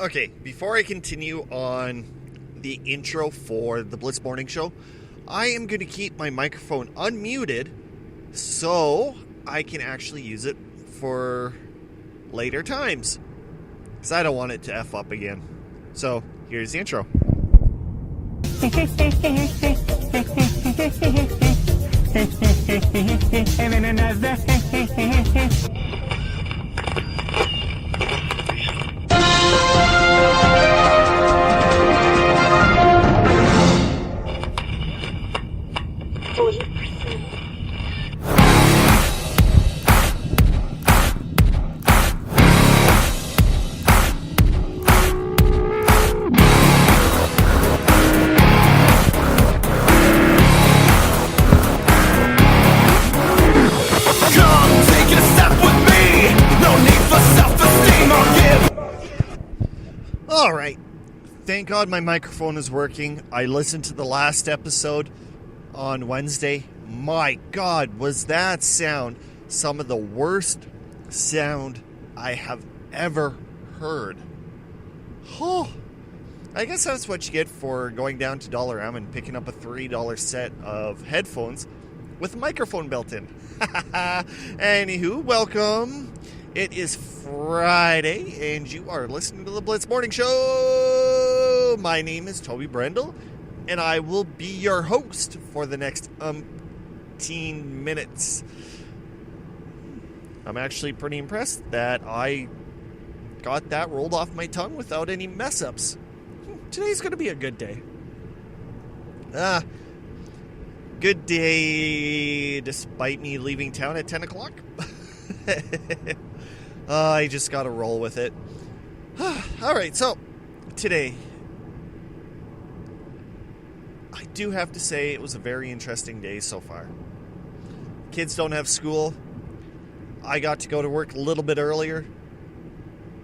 Okay, before I continue on the intro for the Blitz Morning Show, I am going to keep my microphone unmuted so I can actually use it for later times, because I don't want it to F up again. So, here's the intro. Alright, thank God my microphone is working. I listened to the last episode on Wednesday. My God, was that sound some of the worst sound I have ever heard. Oh, I guess that's what you get for going down to Dollarama and picking up a $3 set of headphones with a microphone built in. Anywho, welcome. It is Friday, and you are listening to the Blitz Morning Show. My name is Toby Brendel, and I will be your host for the next 15 minutes. I'm actually pretty impressed that I got that rolled off my tongue without any mess-ups. Today's going to be a good day. Good day despite me leaving town at 10 o'clock. I just got to roll with it. Alright, so today, I do have to say it was a very interesting day so far. Kids don't have school. I got to go to work a little bit earlier.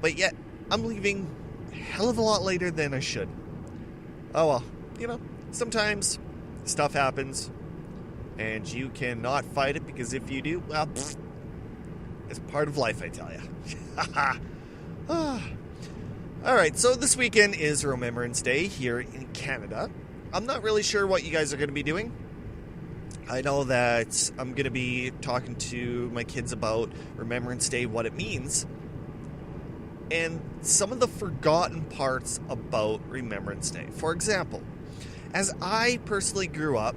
But yet, I'm leaving a hell of a lot later than I should. Oh well, sometimes stuff happens. And you cannot fight it, because if you do, well, it's part of life, I tell you. Alright, so this weekend is Remembrance Day here in Canada. I'm not really sure what you guys are going to be doing. I know that I'm going to be talking to my kids about Remembrance Day, what it means, and some of the forgotten parts about Remembrance Day. For example, as I personally grew up,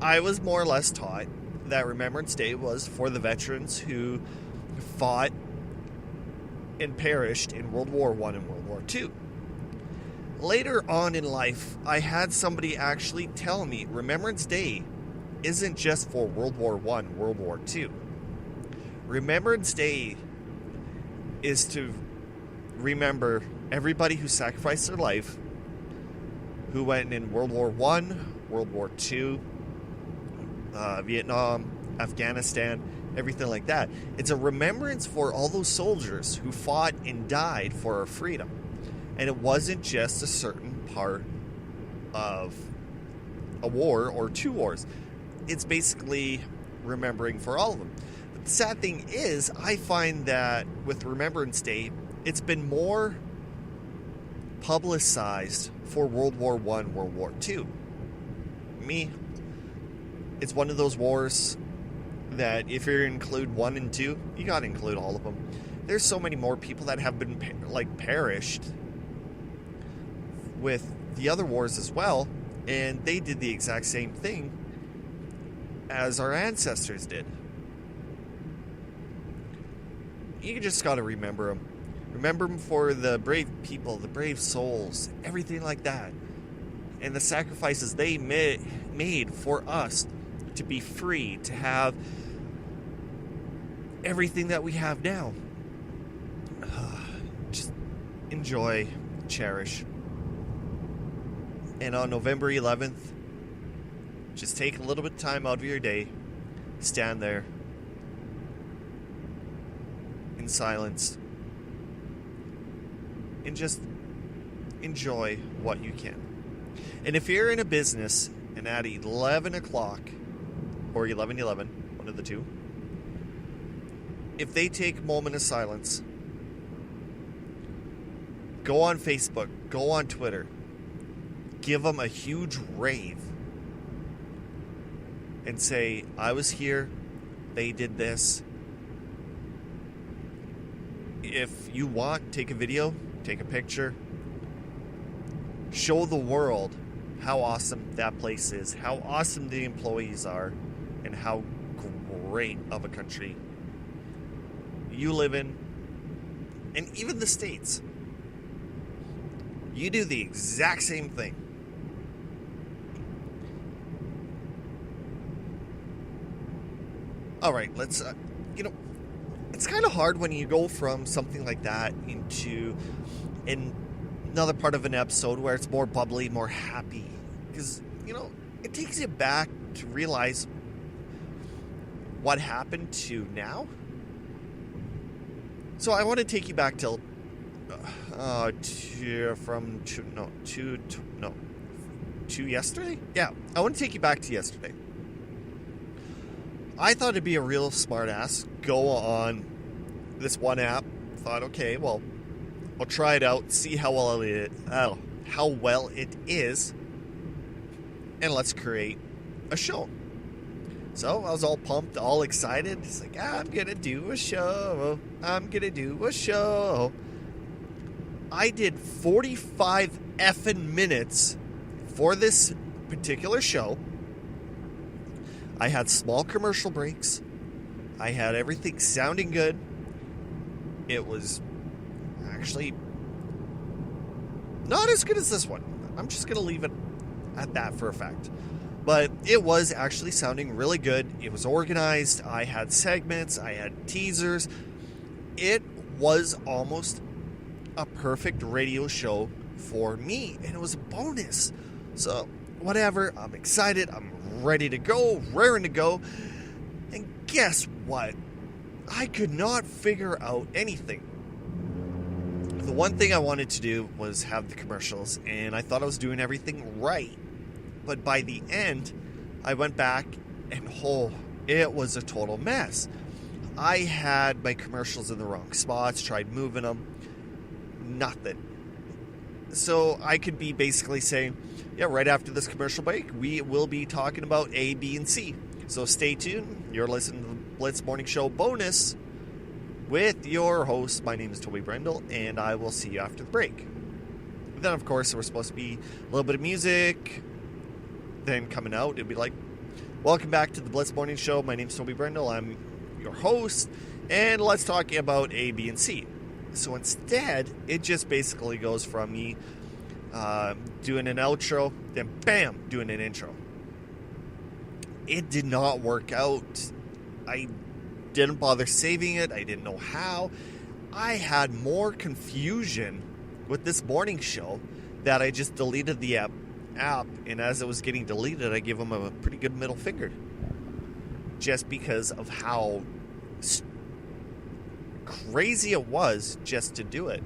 I was more or less taught that Remembrance Day was for the veterans who fought and perished in World War I and World War II. Later on in life, I had somebody actually tell me Remembrance Day isn't just for World War I, World War II. Remembrance Day is to remember everybody who sacrificed their life, who went in World War I, World War II, Vietnam, Afghanistan, everything like that. It's a remembrance for all those soldiers who fought and died for our freedom. And it wasn't just a certain part of a war or two wars. It's basically remembering for all of them. But the sad thing is, I find that with Remembrance Day, it's been more publicized for World War I, World War II. It's one of those wars that if you include 1 and 2, you got to include all of them. There's so many more people that have been perished with the other wars as well, and they did the exact same thing as our ancestors did. You just got to remember them. Remember them for the brave people, the brave souls, everything like that, and the sacrifices they made for us to be free, to have everything that we have now. Just enjoy, cherish. And on November 11th, just take a little bit of time out of your day, stand there in silence, and just enjoy what you can. And if you're in a business and at 11 o'clock or 11:11, one of the two, if they take a moment of silence Go on Facebook. Go on Twitter. Give them a huge rave. And say, I was here. They did this. If you want, take a video. Take a picture. Show the world how awesome that place is. How awesome the employees are. And how great of a country you live in. And even the States. You do the exact same thing. All right, let's, it's kind of hard when you go from something like that into another part of an episode where it's more bubbly, more happy. Because, it takes you back to realize what happened to now. So I want to take you back till to yesterday? Yeah, I want to take you back to yesterday. I thought it'd be a real smart ass, go on this one app, thought, okay, well, I'll try it out, see how well it is, and let's create a show. So I was all pumped, all excited. It's like, I'm going to do a show. I did 45 effing minutes for this particular show. I had small commercial breaks. I had everything sounding good. It was actually not as good as this one. I'm just going to leave it at that for a fact. But it was actually sounding really good. It was organized. I had segments. I had teasers. It was almost a perfect radio show for me. And it was a bonus. So, whatever. I'm excited. I'm ready to go. Raring to go. And guess what? I could not figure out anything. The one thing I wanted to do was have the commercials. And I thought I was doing everything right. But by the end, I went back and, it was a total mess. I had my commercials in the wrong spots, tried moving them, nothing. So I could be basically saying, right after this commercial break, we will be talking about A, B, and C. So stay tuned. You're listening to the Blitz Morning Show bonus with your host. My name is Toby Brendel, and I will see you after the break. Then, of course, there was supposed to be a little bit of music. Then coming out, it'd be like, welcome back to the Blitz Morning Show. My name's Toby Brendel. I'm your host, and let's talk about A, B, and C. So instead, it just basically goes from me doing an outro, then bam, doing an intro. It did not work out. I didn't bother saving it. I didn't know how. I had more confusion with this morning show that I just deleted the app, and as it was getting deleted, I gave them a pretty good middle finger, just because of how crazy it was just to do it.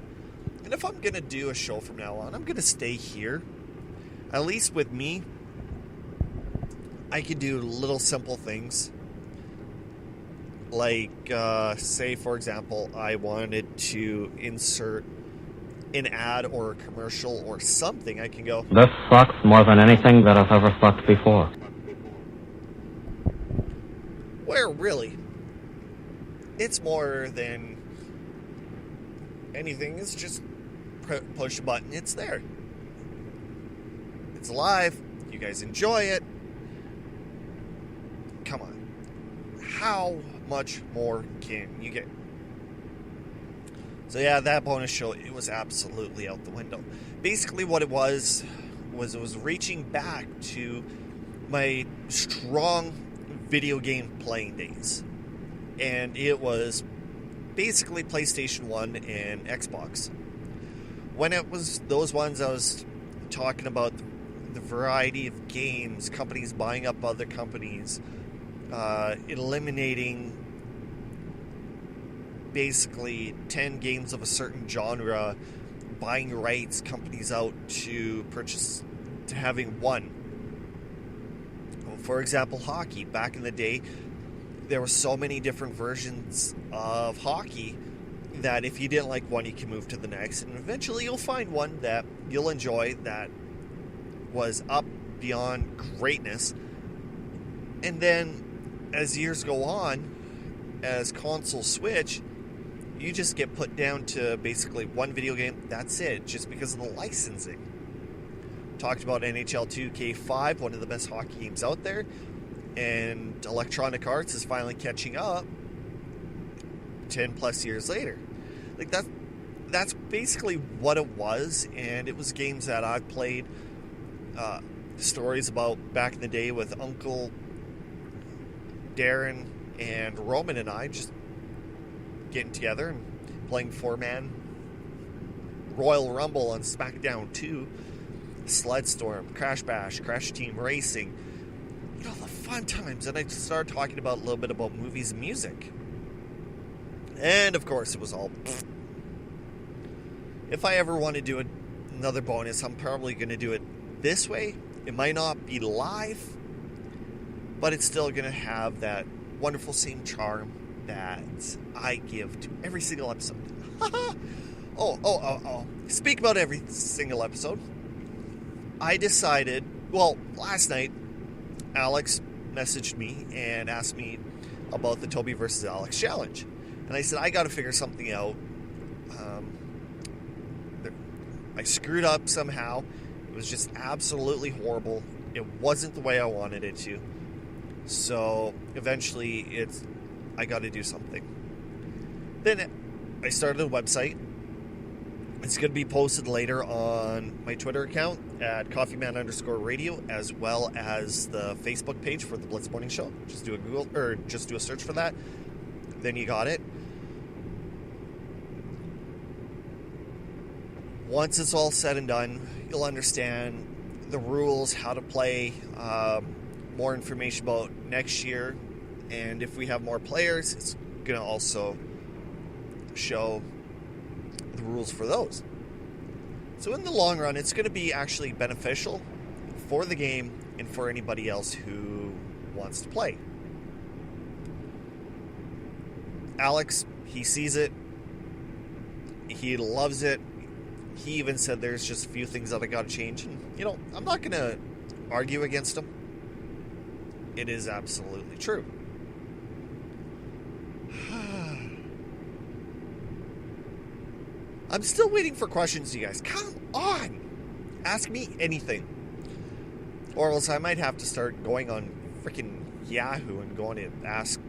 And if I'm going to do a show from now on, I'm going to stay here. At least with me, I can do little simple things. Like, say, for example, I wanted to insert an ad or a commercial or something. I can go, this sucks more than anything that I've ever sucked before. Where really, it's more than anything. It's just push a button. It's there. It's live. You guys enjoy it. Come on. How much more can you get? So yeah, that bonus show, it was absolutely out the window. Basically what it was it was reaching back to my strong video game playing days. And it was basically PlayStation 1 and Xbox. When it was those ones, I was talking about the variety of games, companies buying up other companies, eliminating basically 10 games of a certain genre, buying rights, companies out to purchase, to having one. For example, hockey. Back in the day, there were so many different versions of hockey that if you didn't like one, you can move to the next, and eventually you'll find one that you'll enjoy that was up beyond greatness. And then as years go on, as consoles switch, you just get put down to basically one video game. That's it, just because of the licensing. Talked about NHL 2K5, one of the best hockey games out there, and Electronic Arts is finally catching up 10 plus years later. Like that's basically what it was, and it was games that I've played, stories about back in the day with Uncle Darren and Roman and I just getting together and playing 4-man Royal Rumble on SmackDown 2, Sledstorm, Crash Bash, Crash Team Racing, you know, the fun times. And I started talking about a little bit about movies and music. And of course, it was all. If I ever want to do another bonus, I'm probably going to do it this way. It might not be live, but it's still going to have that wonderful same charm that I give to every single episode. Oh. Speak about every single episode. I decided, well, last night, Alex messaged me and asked me about the Toby versus Alex challenge. And I said, I got to figure something out. I screwed up somehow. It was just absolutely horrible. It wasn't the way I wanted it to. So eventually I got to do something. Then I started a website. It's going to be posted later on my Twitter account at coffeeman_radio, as well as the Facebook page for the Blitz Morning Show. Just do a search for that. Then you got it. Once it's all said and done, you'll understand the rules, how to play, more information about next year, and if we have more players, it's going to also show the rules for those. So in the long run, it's going to be actually beneficial for the game and for anybody else who wants to play. Alex, he sees it. He loves it. He even said there's just a few things that I got to change. And, you know, I'm not going to argue against him. It is absolutely true. I'm still waiting for questions, you guys. Come on! Ask me anything. Or else I might have to start going on freaking Yahoo and going to ask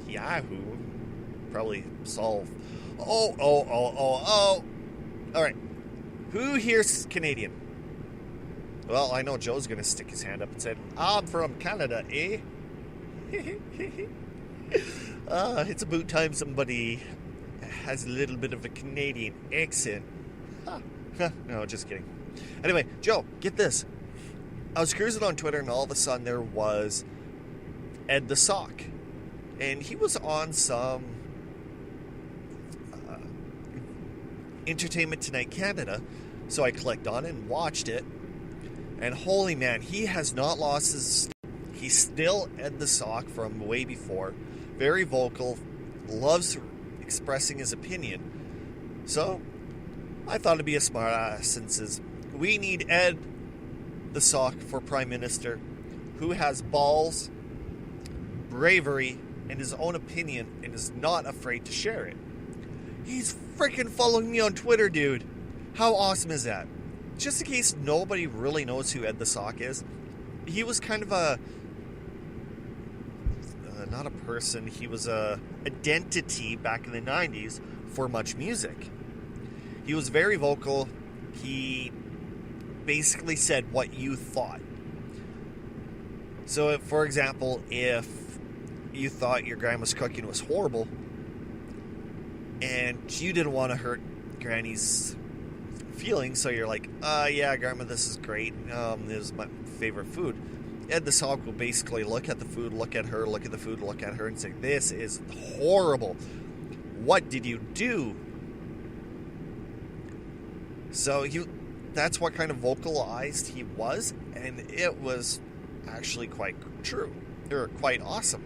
Yahoo. Probably solve. Oh. Alright. Who here's Canadian? Well, I know Joe's going to stick his hand up and say, I'm from Canada, eh? It's about time somebody has a little bit of a Canadian accent. No, just kidding. Anyway, Joe, get this. I was cruising on Twitter, and all of a sudden there was Ed the Sock. And he was on some Entertainment Tonight Canada. So I clicked on it and watched it. And holy man, he has not lost his... He's still Ed the Sock from way before. Very vocal. Loves expressing his opinion. So I thought it'd be a smart ass, since we need Ed the Sock for Prime Minister, who has balls, bravery, and his own opinion, and is not afraid to share it. He's freaking following me on Twitter, dude. How awesome is that? Just in case nobody really knows who Ed the Sock is, he was kind of a... not a person, he was a identity back in the 90s for Much Music. He was very vocal. He basically said what you thought. So, for example, if you thought your grandma's cooking was horrible and you didn't want to hurt Granny's feelings, so you're like, yeah, Grandma, this is great. This is my favorite food. Ed the Sock will basically look at the food, look at her, look at the food, look at her, and say, this is horrible. What did you do? So that's what kind of vocalized he was, and it was actually quite true, or quite awesome.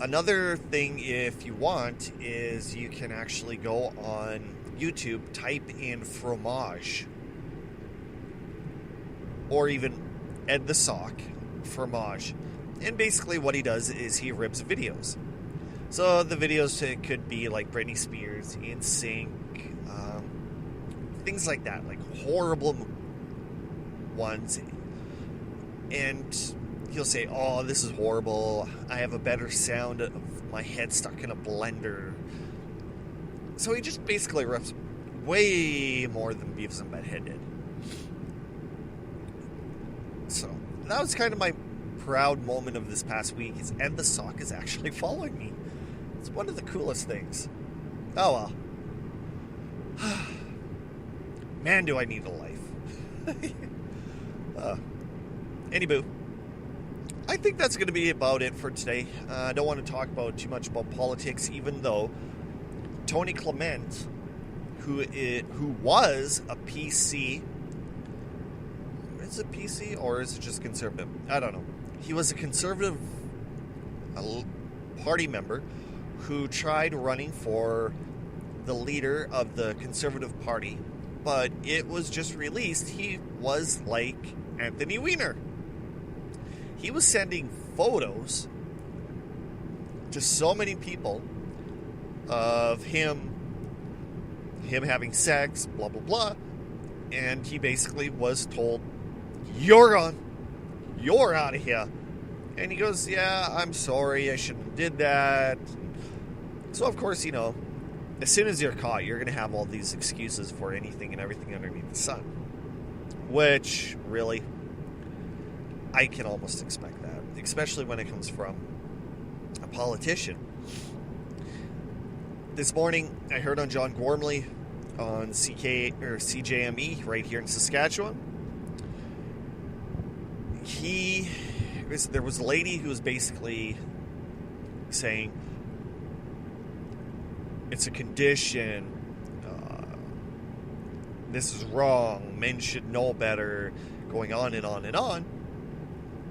Another thing, if you want, is you can actually go on YouTube, type in fromage, or even Ed the Sock fromage, and basically what he does is he rips videos. So the videos could be like Britney Spears, NSYNC, things like that, like horrible ones, and he'll say, "Oh, this is horrible. I have a better sound of my head stuck in a blender." So he just basically rips way more than Beavis and Butthead did. So that was kind of my proud moment of this past week, is Ed the Sock is actually following me. It's one of the coolest things. Oh well. Man, do I need a life. Anywho, I think that's going to be about it for today. I don't want to talk about too much about politics, even though Tony Clement, who was a PC, is it PC or is it just conservative? I don't know. He was a conservative party member who tried running for the leader of the Conservative Party, but it was just released he was like Anthony Weiner. He was sending photos to so many people of him having sex, blah, blah, blah. And he basically was told, "You're gone. You're out of here." And he goes, "Yeah, I'm sorry. I shouldn't have did that." So, of course, as soon as you're caught, you're going to have all these excuses for anything and everything underneath the sun. Which, really, I can almost expect that, especially when it comes from a politician. This morning, I heard on John Gormley on CJME right here in Saskatchewan. There was a lady who was basically saying, it's a condition, this is wrong, men should know better, going on and on and on.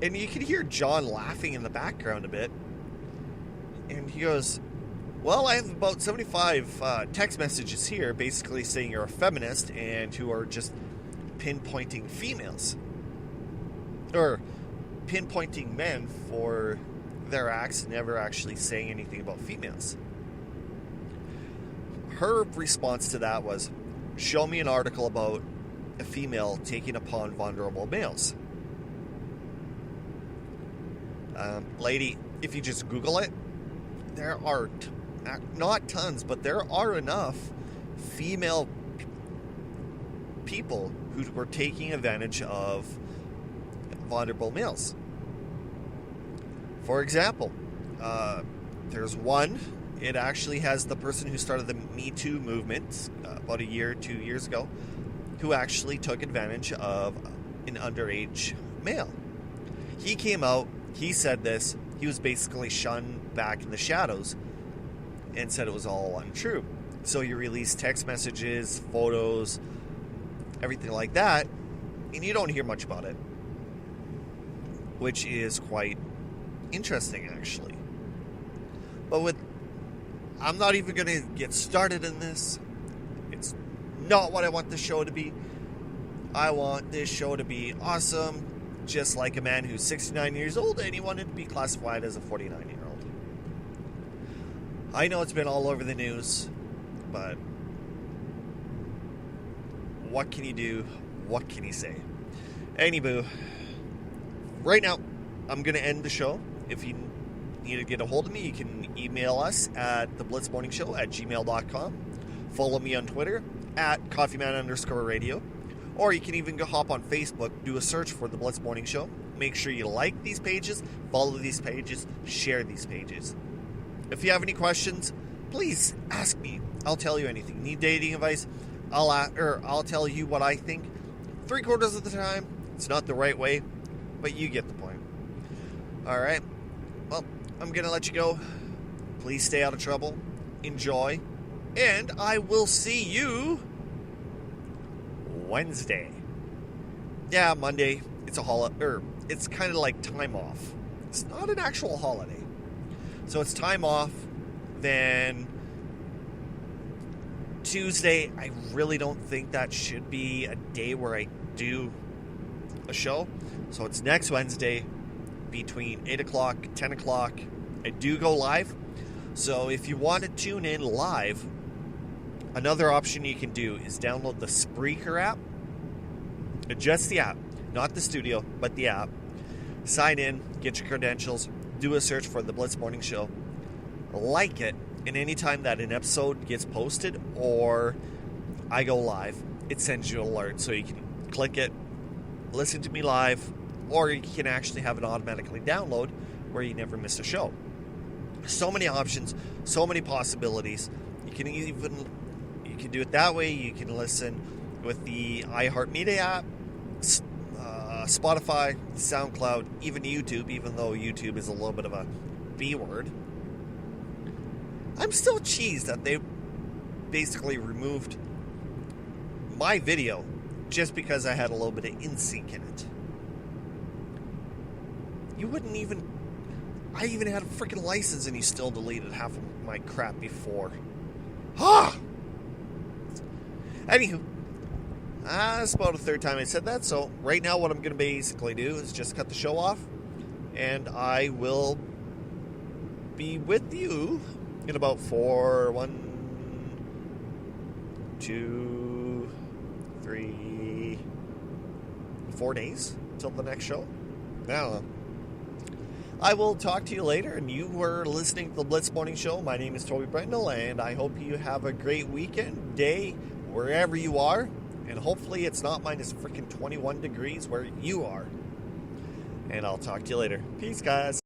And you can hear John laughing in the background a bit. And he goes, "Well, I have about 75 text messages here basically saying you're a feminist and who are just pinpointing females. Or pinpointing men for their acts, never actually saying anything about females." Her response to that was, "Show me an article about a female taking upon vulnerable males." Lady, if you just Google it, there are not tons, but there are enough female people who were taking advantage of vulnerable males. For example, there's one. It actually has the person who started the Me Too movement about 2 years ago, who actually took advantage of an underage male. He came out, he said this, he was basically shunned back in the shadows and said it was all untrue. So he released text messages, photos, everything like that, and you don't hear much about it, which is quite interesting, actually. But I'm not even going to get started in this. It's not what I want this show to be. I want this show to be awesome, just like a man who's 69 years old and he wanted to be classified as a 49-year-old. I know it's been all over the news, but what can you do? What can you say? Anywho, right now, I'm going to end the show. If you need to get a hold of me, you can email us at theblitzmorningshow@gmail.com. Follow me on Twitter at coffeeman_radio. Or you can even go hop on Facebook, do a search for The Blitz Morning Show. Make sure you like these pages, follow these pages, share these pages. If you have any questions, please ask me. I'll tell you anything. Need dating advice? I'll tell you what I think. 3/4 of the time, it's not the right way, but you get the point. All right. Well, I'm going to let you go. Please stay out of trouble. Enjoy. And I will see you Wednesday. Yeah, Monday. It's a holiday. It's kind of like time off. It's not an actual holiday. So it's time off. Then Tuesday, I really don't think that should be a day where I do a show. So it's next Wednesday between 8 o'clock, 10 o'clock. I do go live. So if you want to tune in live, another option you can do is download the Spreaker app. Just the app, not the studio, but the app. Sign in, get your credentials, do a search for the Blitz Morning Show. Like it, and anytime that an episode gets posted or I go live, it sends you an alert. So you can click it, listen to me live, or you can actually have it automatically download where you never miss a show. So many options, so many possibilities. You can do it that way. You can listen with the iHeartMedia app, Spotify, SoundCloud, even YouTube, even though YouTube is a little bit of a B word. I'm still cheesed that they basically removed my video just because I had a little bit of NSYNC in it. I even had a freaking license and you still deleted half of my crap before. Anywho, that's about the third time I said that. So right now what I'm going to basically do is just cut the show off. And I will be with you in about 4 days till the next show. I don't know. I will talk to you later, and you were listening to the Blitz Morning Show. My name is Toby Brendel, and I hope you have a great weekend, day, wherever you are, and hopefully it's not minus freaking 21 degrees where you are. And I'll talk to you later. Peace, guys.